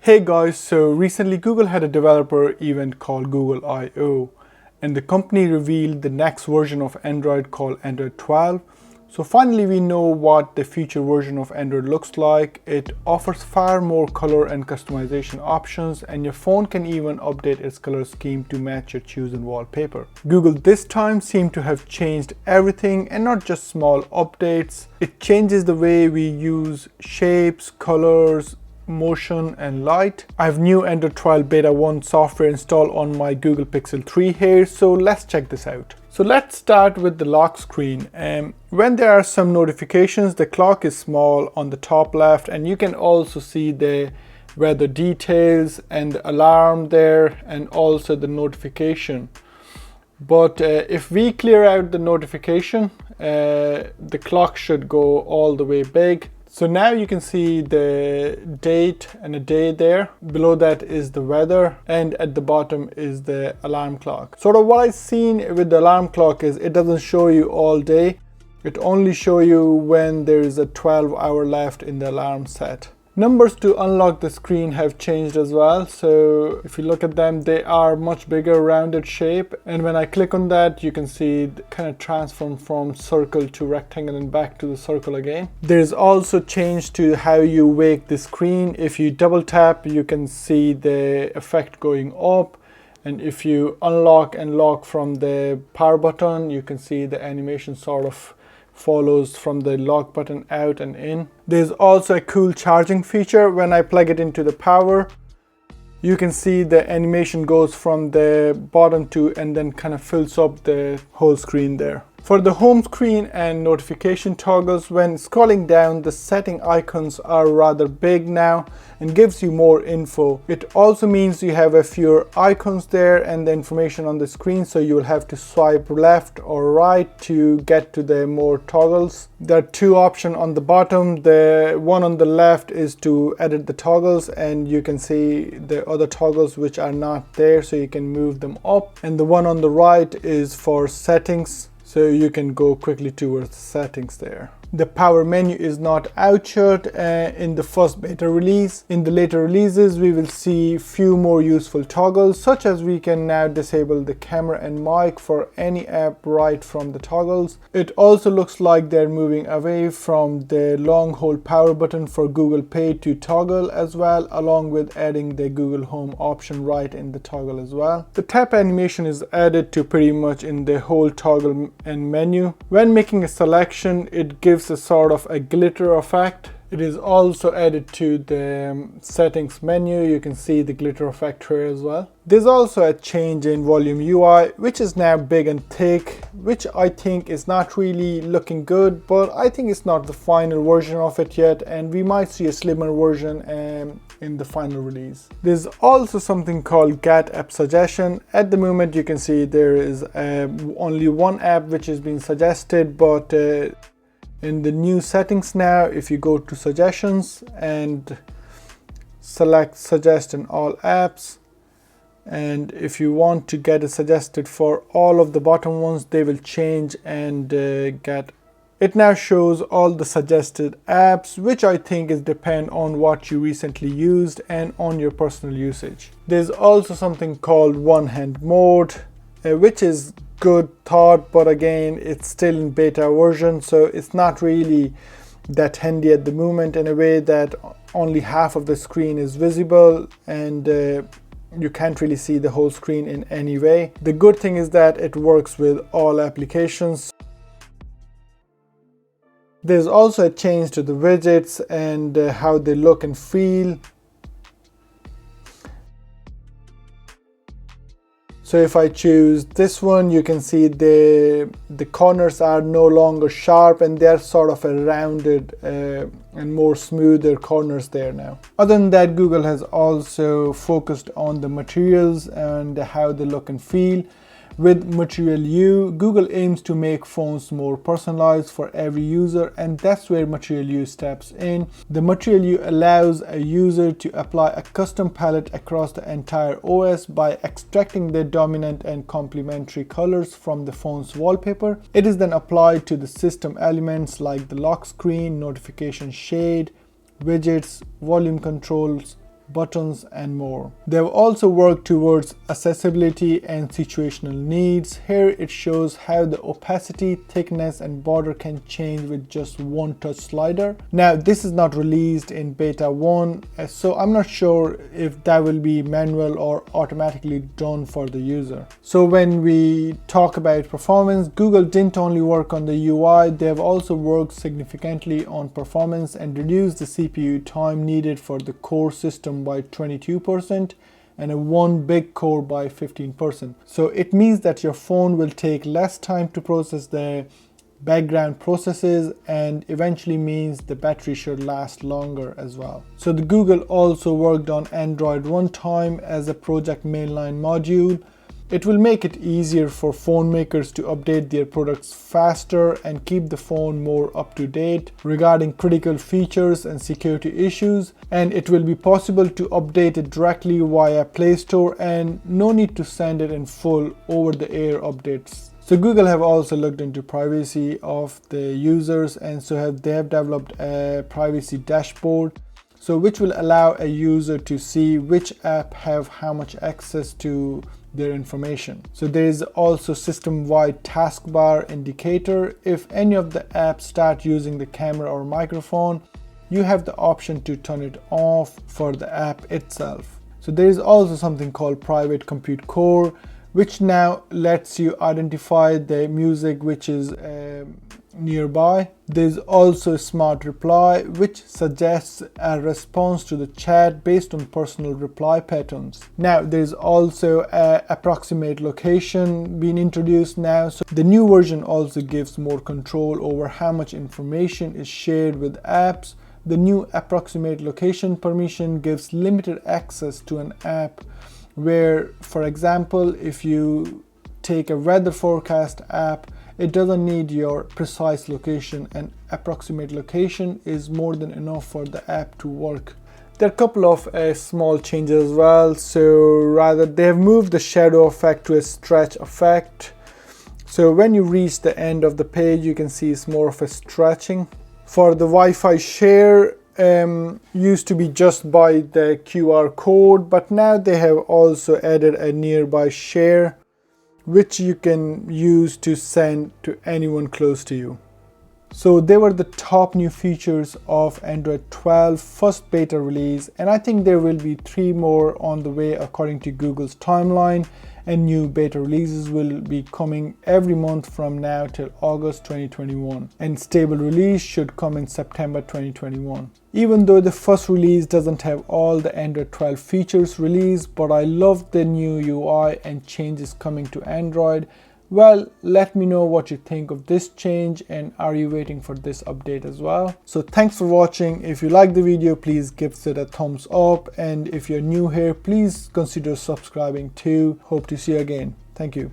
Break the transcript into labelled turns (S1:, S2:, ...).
S1: Hey guys, so recently Google had a developer event called Google I/O, and the company revealed the next version of Android called Android 12. So finally we know what the future version of Android looks like. It offers far more color and customization options, and your phone can even update its color scheme to match your chosen wallpaper. Google this time seemed to have changed everything, and not just small updates. It changes the way we use shapes, colors, motion and light. I have new Android 12 Beta 1 software installed on my Google Pixel 3 here, so let's check this out. So let's start with the lock screen. When there are some notifications, the clock is small on the top left, and you can also see the weather details and the alarm there, and also the notification. But if we clear out the notification, the clock should go all the way big. So now you can see the date and a day there. Below that is the weather, and at the bottom is the alarm clock. Sort of what I've seen with the alarm clock is it doesn't show you all day. It only shows you when there is a 12-hour left in the alarm set. Numbers to unlock the screen have changed as well. So if you look at them, they are much bigger, rounded shape. And when I click on that, you can see it kind of transform from circle to rectangle and back to the circle again. There's also change to how you wake the screen. If you double tap, you can see the effect going up. And if you unlock and lock from the power button, you can see the animation sort of follows from the lock button out and in. There's also a cool charging feature. When I plug it into the power, you can see the animation goes from the bottom to and then kind of fills up the whole screen there. For the home screen and notification toggles, when scrolling down, the setting icons are rather big now and gives you more info. It also means you have a fewer icons there and the information on the screen, so you will have to swipe left or right to get to the more toggles. There are two options on the bottom. The one on the left is to edit the toggles, and you can see the other toggles which are not there, so you can move them up. And the one on the right is for settings, so you can go quickly towards the settings there. The power menu is not outshot in the first beta release. In the later releases, we will see few more useful toggles, such as we can now disable the camera and mic for any app right from the toggles. It also looks like they're moving away from the long hold power button for Google Pay to toggle as well, along with adding the Google Home option right in the toggle as well. The tap animation is added to pretty much in the whole toggle and menu. When making a selection, it gives a sort of a glitter effect. It is also added to the settings menu. You can see the glitter effect here as well. There's also a change in volume UI, which is now big and thick, which I think is not really looking good, but I think it's not the final version of it yet, and we might see a slimmer version in the final release. There's also something called Get App Suggestion. At the moment, you can see there is only one app which is being suggested, but in the new settings now, if you go to suggestions and select suggest in all apps, and if you want to get it suggested for all of the bottom ones, they will change and get it now shows all the suggested apps, which I think is depend on what you recently used and on your personal usage. There's also something called one hand mode, which is good thought, but again, it's still in beta version, so it's not really that handy at the moment, in a way that only half of the screen is visible and you can't really see the whole screen in any way. The good thing is that it works with all applications. There's also a change to the widgets and how they look and feel. So if I choose this one, you can see the corners are no longer sharp, and they're sort of a rounded and more smoother corners there now. Other than that, Google has also focused on the materials and how they look and feel. With Material U, Google aims to make phones more personalized for every user, and that's where Material U steps in. The Material U allows a user to apply a custom palette across the entire OS by extracting the dominant and complementary colors from the phone's wallpaper. It is then applied to the system elements like the lock screen, notification shade, widgets, volume controls, buttons, and more. They've also worked towards accessibility and situational needs. Here it shows how the opacity, thickness, and border can change with just one touch slider. Now this is not released in beta 1, so I'm not sure if that will be manual or automatically done for the user. So when we talk about performance, Google didn't only work on the UI, they have also worked significantly on performance and reduced the CPU time needed for the core system by 22% and a one big core by 15%. So it means that your phone will take less time to process the background processes, and eventually means the battery should last longer as well. So the Google also worked on Android Runtime as a project mainline module. It will make it easier for phone makers to update their products faster and keep the phone more up to date regarding critical features and security issues, and it will be possible to update it directly via Play Store and no need to send it in full over-the-air updates. So Google have also looked into privacy of the users, and so they have developed a privacy dashboard, so which will allow a user to see which app have how much access to their information. So there is also system-wide taskbar indicator. If any of the apps start using the camera or microphone, you have the option to turn it off for the app itself. So there is also something called Private Compute Core, which now lets you identify the music which is nearby. There's also Smart Reply, which suggests a response to the chat based on personal reply patterns. Now there's also an approximate location being introduced now. So the new version also gives more control over how much information is shared with apps. The new approximate location permission gives limited access to an app where, for example, if you take a weather forecast app, it doesn't need your precise location, and approximate location is more than enough for the app to work. There are a couple of small changes as well. So rather, they have moved the shadow effect to a stretch effect. So when you reach the end of the page, you can see it's more of a stretching. For the Wi-Fi share, used to be just by the QR code, but now they have also added a nearby share, which you can use to send to anyone close to you. So they were the top new features of Android 12 first beta release, and I think there will be 3 more on the way according to Google's timeline, and new beta releases will be coming every month from now till August 2021, and stable release should come in September 2021. Even though the first release doesn't have all the Android 12 features released, but I love the new UI and changes coming to Android. Well, let me know what you think of this change, and are you waiting for this update as well? So thanks for watching. If you like the video, please give it a thumbs up, and if you're new here, please consider subscribing too. Hope to see you again. Thank you.